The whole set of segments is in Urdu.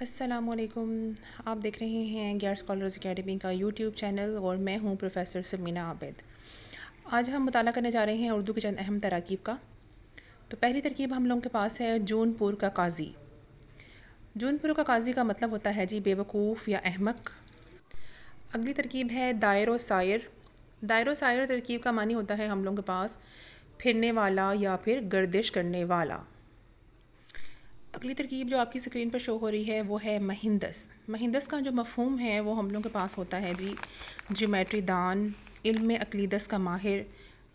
السلام علیکم. آپ دیکھ رہے ہیں گیئر اسکالرز اکیڈمی کا یوٹیوب چینل اور میں ہوں پروفیسر سمینہ عابد. آج ہم مطالعہ کرنے جا رہے ہیں اردو کے چند اہم تراکیب کا. تو پہلی ترکیب ہم لوگوں کے پاس ہے جون پور کا قاضی. جون پور کا قاضی کا مطلب ہوتا ہے جی بے وقوف یا احمق. اگلی ترکیب ہے دائر و سائر. دائر و سائر ترکیب کا معنی ہوتا ہے ہم لوگوں کے پاس پھرنے والا یا پھر گردش کرنے والا. اگلی ترکیب جو آپ کی اسکرین پر شو ہو رہی ہے وہ ہے مہندس. مہندس کا جو مفہوم ہے وہ ہم لوگوں کے پاس ہوتا ہے جی جیومیٹری دان، علم اقلیدس کا ماہر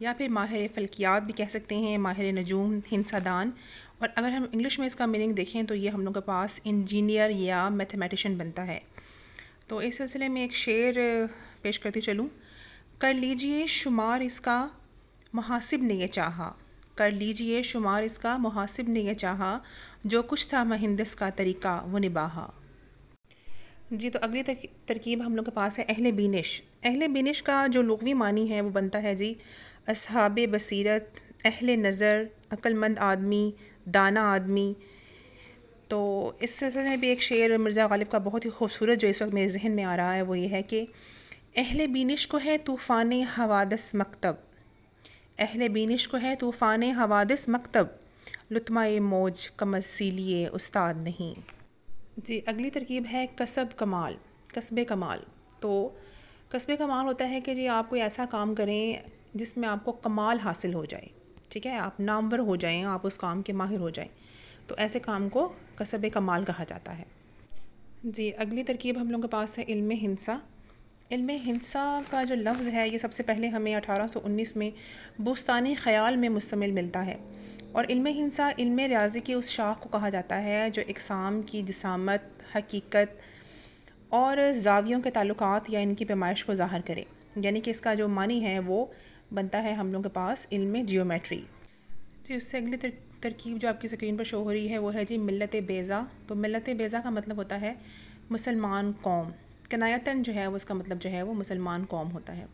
یا پھر ماہر فلکیات بھی کہہ سکتے ہیں، ماہر نجوم، ہندسہ دان. اور اگر ہم انگلش میں اس کا میننگ دیکھیں تو یہ ہم لوگوں کے پاس انجینئر یا میتھمیٹیشین بنتا ہے. تو اس سلسلے میں ایک شعر پیش کرتی چلوں. کر لیجئے شمار اس کا محاسب نے یہ چاہا، کر لیجئے شمار اس کا محاسب نے یہ چاہا، جو کچھ تھا مہندس کا طریقہ وہ نباہا. جی تو اگلی ترکیب ہم لوگ کے پاس ہے اہل بینش. اہل بینش کا جو لغوی معنی ہے وہ بنتا ہے جی اصحاب بصیرت، اہل نظر، عقل مند آدمی، دانا آدمی. تو اس سلسلے میں بھی ایک شعر مرزا غالب کا بہت ہی خوبصورت جو اس وقت میرے ذہن میں آ رہا ہے وہ یہ ہے کہ اہل بینش کو ہے طوفان حوادث مکتب، اہل بینش کو ہے طوفان حوادث مکتب، لطمہ موج کمر سیلیے استاد نہیں. جی اگلی ترکیب ہے کسب کمال. کسب کمال. تو کسب کمال ہوتا ہے کہ جی آپ کوئی ایسا کام کریں جس میں آپ کو کمال حاصل ہو جائے. ٹھیک ہے، آپ نامور ہو جائیں، آپ اس کام کے ماہر ہو جائیں، تو ایسے کام کو کسب کمال کہا جاتا ہے. جی اگلی ترکیب ہم لوگوں کے پاس ہے علم ہندسہ. علم ہندسہ کا جو لفظ ہے یہ سب سے پہلے ہمیں 1819 میں بوستانی خیال میں مشتمل ملتا ہے. اور علم ہندسہ علم ریاضی کی اس شاخ کو کہا جاتا ہے جو اقسام کی جسامت، حقیقت اور زاویوں کے تعلقات یا ان کی پیمائش کو ظاہر کرے. یعنی کہ اس کا جو معنی ہے وہ بنتا ہے ہم لوگوں کے پاس علم جیومیٹری. جی اس سے اگلی ترکیب جو آپ کی اسکرین پر شو ہو رہی ہے وہ ہے جی ملت بیضا. تو ملت بیضا کا مطلب ہوتا ہے مسلمان قوم. کنایتاً جو ہے وہ اس کا مطلب جو ہے وہ مسلمان قوم ہوتا ہے.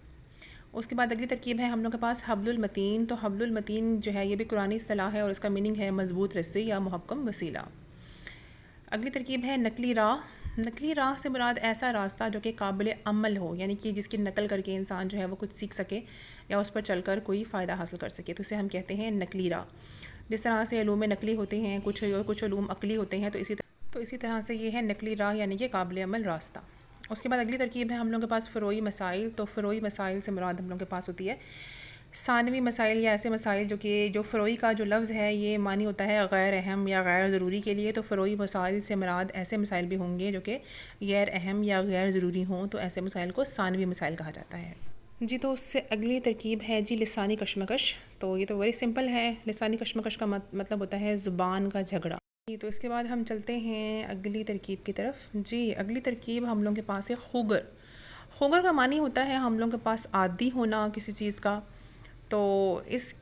اس کے بعد اگلی ترکیب ہے ہم لوگ کے پاس حبل المتین. تو حبل المتین جو ہے یہ بھی قرآنی اصطلاح ہے اور اس کا میننگ ہے مضبوط رسی یا محکم وسیلہ. اگلی ترکیب ہے نقلی راہ. نقلی راہ سے مراد ایسا راستہ جو کہ قابل عمل ہو، یعنی کہ جس کی نقل کر کے انسان جو ہے وہ کچھ سیکھ سکے یا اس پر چل کر کوئی فائدہ حاصل کر سکے، تو اسے ہم کہتے ہیں نقلی راہ. جس طرح سے علوم نقلی ہوتے ہیں کچھ علوم عقلی ہوتے ہیں، تو اسی طرح سے یہ ہے نقلی راہ یعنی کہ قابل عمل راستہ. اس کے بعد اگلی ترکیب ہے ہم لوگوں کے پاس فروعی مسائل. تو فروعی مسائل سے مراد ہم لوگوں کے پاس ہوتی ہے ثانوی مسائل یا ایسے مسائل جو فروعی کا جو لفظ ہے یہ معنی ہوتا ہے غیر اہم یا غیر ضروری کے لیے. تو فروعی مسائل سے مراد ایسے مسائل بھی ہوں گے جو کہ غیر اہم یا غیر ضروری ہوں، تو ایسے مسائل کو ثانوی مسائل کہا جاتا ہے. جی تو اس سے اگلی ترکیب ہے جی لسانی کشمکش. تو یہ تو ویری سمپل ہے. لسانی کشمکش کا مطلب ہوتا ہے زبان کا جھگڑا. جی تو اس کے بعد ہم چلتے ہیں اگلی ترکیب کی طرف. جی اگلی ترکیب ہم لوگوں کے پاس ہے خوگر. خوگر کا معنی ہوتا ہے ہم لوگوں کے پاس عادی ہونا کسی چیز کا. تو اس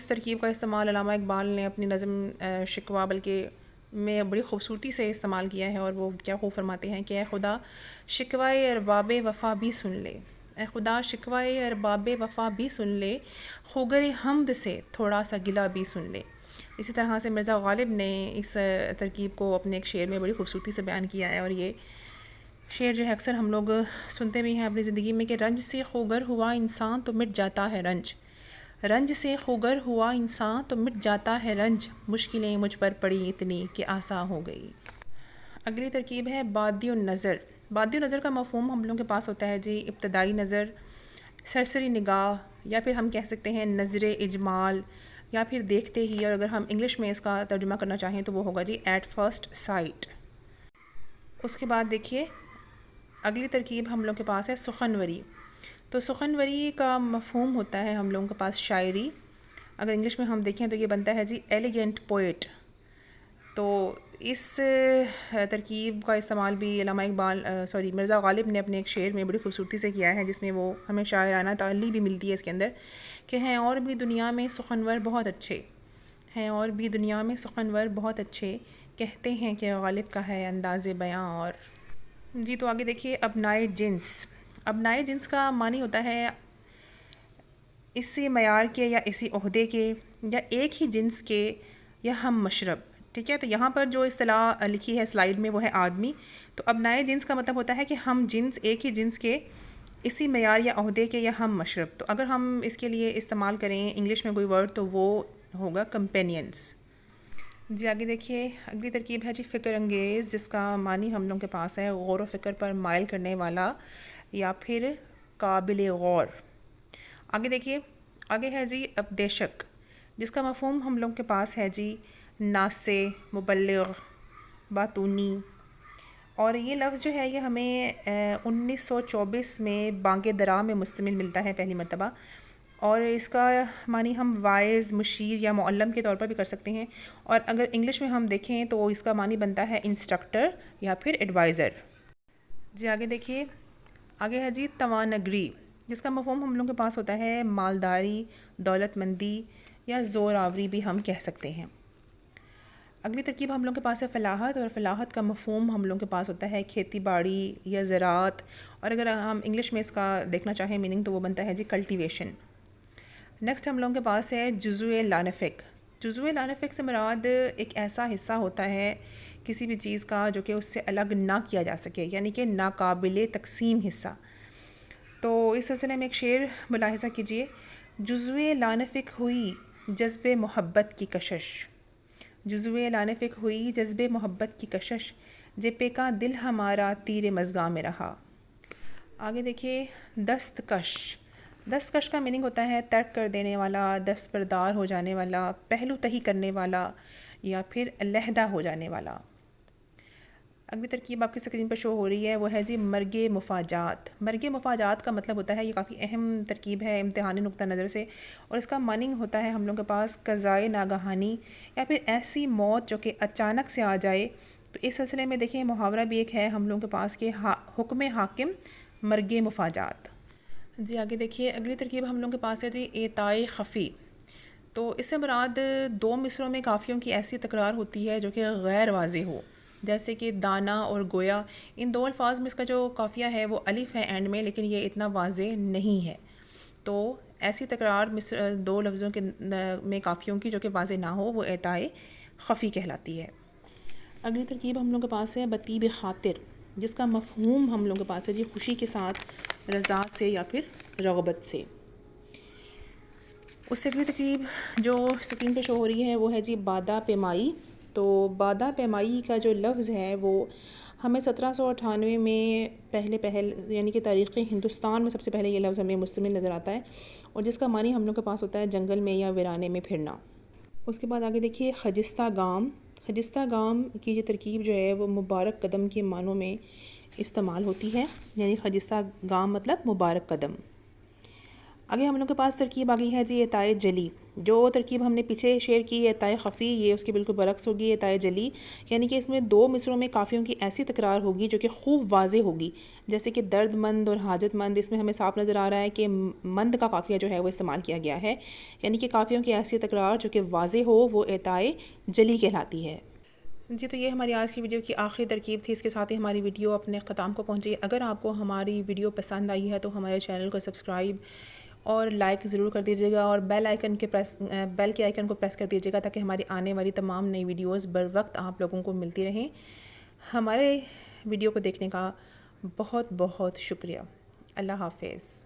ترکیب کا استعمال علامہ اقبال نے اپنی نظم شکوہ بلکہ میں بڑی خوبصورتی سے استعمال کیا ہے. اور وہ کیا خوب فرماتے ہیں کہ اے خدا شکوائے ارباب وفا بھی سن لے، اے خدا شکوائے ارباب وفا بھی سن لے، خوگر حمد سے تھوڑا سا گلہ بھی سن لے. اسی طرح سے مرزا غالب نے اس ترکیب کو اپنے ایک شعر میں بڑی خوبصورتی سے بیان کیا ہے. اور یہ شعر جو ہے اکثر ہم لوگ سنتے بھی ہیں اپنی زندگی میں کہ رنج سے خوگر ہوا انسان تو مٹ جاتا ہے رنج، رنج سے خوگر ہوا انسان تو مٹ جاتا ہے رنج، مشکلیں مجھ پر پڑی اتنی کہ آسان ہو گئی. اگلی ترکیب ہے بادی النظر. بادی النظر کا مفہوم ہم لوگوں کے پاس ہوتا ہے جی ابتدائی نظر، سرسری نگاہ، یا پھر ہم کہہ سکتے ہیں نظر اجمال، یا پھر دیکھتے ہی. اور اگر ہم انگلش میں اس کا ترجمہ کرنا چاہیں تو وہ ہوگا جی ایٹ فرسٹ سائٹ. اس کے بعد دیکھیے اگلی ترکیب ہم لوگوں کے پاس ہے سخنوری. تو سخنوری کا مفہوم ہوتا ہے ہم لوگوں کے پاس شاعری. اگر انگلش میں ہم دیکھیں تو یہ بنتا ہے جی ایلیگنٹ پوئٹ. تو اس ترکیب کا استعمال بھی علامہ اقبال مرزا غالب نے اپنے ایک شعر میں بڑی خوبصورتی سے کیا ہے، جس میں وہ ہمیں شاعرانہ تعلی بھی ملتی ہے اس کے اندر کہ ہیں اور بھی دنیا میں سخنور بہت اچھے، ہیں اور بھی دنیا میں سخنور بہت اچھے، کہتے ہیں کہ غالب کا ہے انداز بیاں. اور جی تو آگے دیکھیے ابنائے جنس. ابنائے جنس کا معنی ہوتا ہے اسی معیار کے یا اسی عہدے کے یا ایک ہی جنس کے یا ہم مشرب. ٹھیک ہے، تو یہاں پر جو اصطلاح لکھی ہے سلائیڈ میں وہ ہے آدمی. تو اب نئے جنس کا مطلب ہوتا ہے کہ ہم جنس، ایک ہی جنس کے اسی معیار یا عہدے کے یا ہم مشرب. تو اگر ہم اس کے لیے استعمال کریں انگلش میں کوئی ورڈ تو وہ ہوگا کمپینینس. جی آگے دیکھیے، اگلی ترکیب ہے جی فکر انگیز، جس کا معنی ہم لوگوں کے پاس ہے غور و فکر پر مائل کرنے والا یا پھر قابل غور. آگے دیکھیے، آگے ہے جی اپدیشک، جس کا مفہوم ہم لوگوں کے پاس ہے جی ناصح، مبلغ، باتونی. اور یہ لفظ جو ہے یہ ہمیں 1924 میں بانگ درا میں مشتمل ملتا ہے پہلی مرتبہ. اور اس کا معنی ہم واعظ، مشیر یا معلم کے طور پر بھی کر سکتے ہیں. اور اگر انگلش میں ہم دیکھیں تو اس کا معنی بنتا ہے انسٹرکٹر یا پھر ایڈوائزر. جی آگے دیکھیے، آگے ہے جی توانگری، جس کا مفہوم ہم لوگوں کے پاس ہوتا ہے مالداری، دولت مندی یا زور آوری بھی ہم کہہ سکتے ہیں. اگلی ترکیب ہم لوگوں کے پاس ہے فلاحت، اور فلاحت کا مفہوم ہم لوگوں کے پاس ہوتا ہے کھیتی باڑی یا زراعت. اور اگر ہم انگلش میں اس کا دیکھنا چاہیں میننگ تو وہ بنتا ہے جی کلٹیویشن. نیکسٹ ہم لوگوں کے پاس ہے جزو لانفک. جزو لانفک سے مراد ایک ایسا حصہ ہوتا ہے کسی بھی چیز کا جو کہ اس سے الگ نہ کیا جا سکے، یعنی کہ ناقابل تقسیم حصہ. تو اس سلسلے میں ایک شعر ملاحظہ کیجئے: جزو لانفک ہوئی جذب محبت کی کشش، جزو لانفک ہوئی جذب محبت کی کشش، جپے کا دل ہمارا تیر مژگاں میں رہا. آگے دیکھیے، دستکش. دستکش کا میننگ ہوتا ہے ترک کر دینے والا، دستبردار ہو جانے والا، پہلو تہی کرنے والا یا پھر علیحدہ ہو جانے والا. اگلی ترکیب آپ کی اسکرین پر شو ہو رہی ہے، وہ ہے جی مرگ مفاجات. مرگ مفاجات کا مطلب ہوتا ہے، یہ کافی اہم ترکیب ہے امتحانی نقطہ نظر سے، اور اس کا میننگ ہوتا ہے ہم لوگوں کے پاس قضائے ناگہانی یا پھر ایسی موت جو کہ اچانک سے آ جائے. تو اس سلسلے میں دیکھیں محاورہ بھی ایک ہے ہم لوگوں کے پاس کہ حکم حاکم مرگ مفاجات. جی آگے دیکھیے، اگلی ترکیب ہم لوگوں کے پاس ہے جی اعطائے خفی. تو اس سے مراد دو مصروں میں قافیوں کی ایسی تکرار ہوتی ہے جو کہ غیر واضح ہو، جیسے کہ دانا اور گویا. ان دو الفاظ میں اس کا جو قافیہ ہے وہ الف ہے اینڈ میں، لیکن یہ اتنا واضح نہیں ہے. تو ایسی تکرار دو لفظوں کے میں قافیوں کی جو کہ واضح نہ ہو وہ اعطائے خفی کہلاتی ہے. اگلی ترکیب ہم لوگوں کے پاس ہے بطیب خاطر، جس کا مفہوم ہم لوگوں کے پاس ہے جی خوشی کے ساتھ، رضا سے یا پھر رغبت سے. اس سے اگلی ترکیب جو اسکرین پہ شو ہو رہی ہے وہ ہے جی بادہ پیمائی. تو بادہ پیمائی کا جو لفظ ہے وہ ہمیں 1798 میں پہل یعنی کہ تاریخ ہندوستان میں سب سے پہلے یہ لفظ ہمیں مستعمل نظر آتا ہے، اور جس کا معنی ہم لوگ کے پاس ہوتا ہے جنگل میں یا ویرانے میں پھرنا. اس کے بعد آگے دیکھیے خجستہ گام. خجستہ گام کی یہ ترکیب جو ہے وہ مبارک قدم کے معنوں میں استعمال ہوتی ہے، یعنی خجستہ گام مطلب مبارک قدم. آگے ہم لوگ کے پاس ترکیب آگئی ہے جی اعطائے جلی. جو ترکیب ہم نے پیچھے شیئر کی اعطائے خفی، یہ اس کی بالکل برعکس ہوگی اعطائے جلی، یعنی کہ اس میں دو مصروں میں قافیوں کی ایسی تکرار ہوگی جو کہ خوب واضح ہوگی، جیسے کہ درد مند اور حاجت مند. اس میں ہمیں صاف نظر آ رہا ہے کہ مند کا قافیہ جو ہے وہ استعمال کیا گیا ہے، یعنی کہ قافیوں کی ایسی تکرار جو کہ واضح ہو وہ اعطائے جلی کہلاتی ہے. جی تو یہ ہماری آج کی ویڈیو کی آخری ترکیب تھی. اس کے ساتھ ہی ہماری ویڈیو اپنے اختتام کو پہنچی. اگر آپ کو ہماری ویڈیو پسند آئی ہے تو ہمارے چینل کو سبسکرائب اور لائک ضرور کر دیجیے گا، اور بیل کے آئیکن کو پریس کر دیجیے گا تاکہ ہماری آنے والی تمام نئی ویڈیوز بر وقت آپ لوگوں کو ملتی رہیں. ہمارے ویڈیو کو دیکھنے کا بہت بہت شکریہ. اللہ حافظ.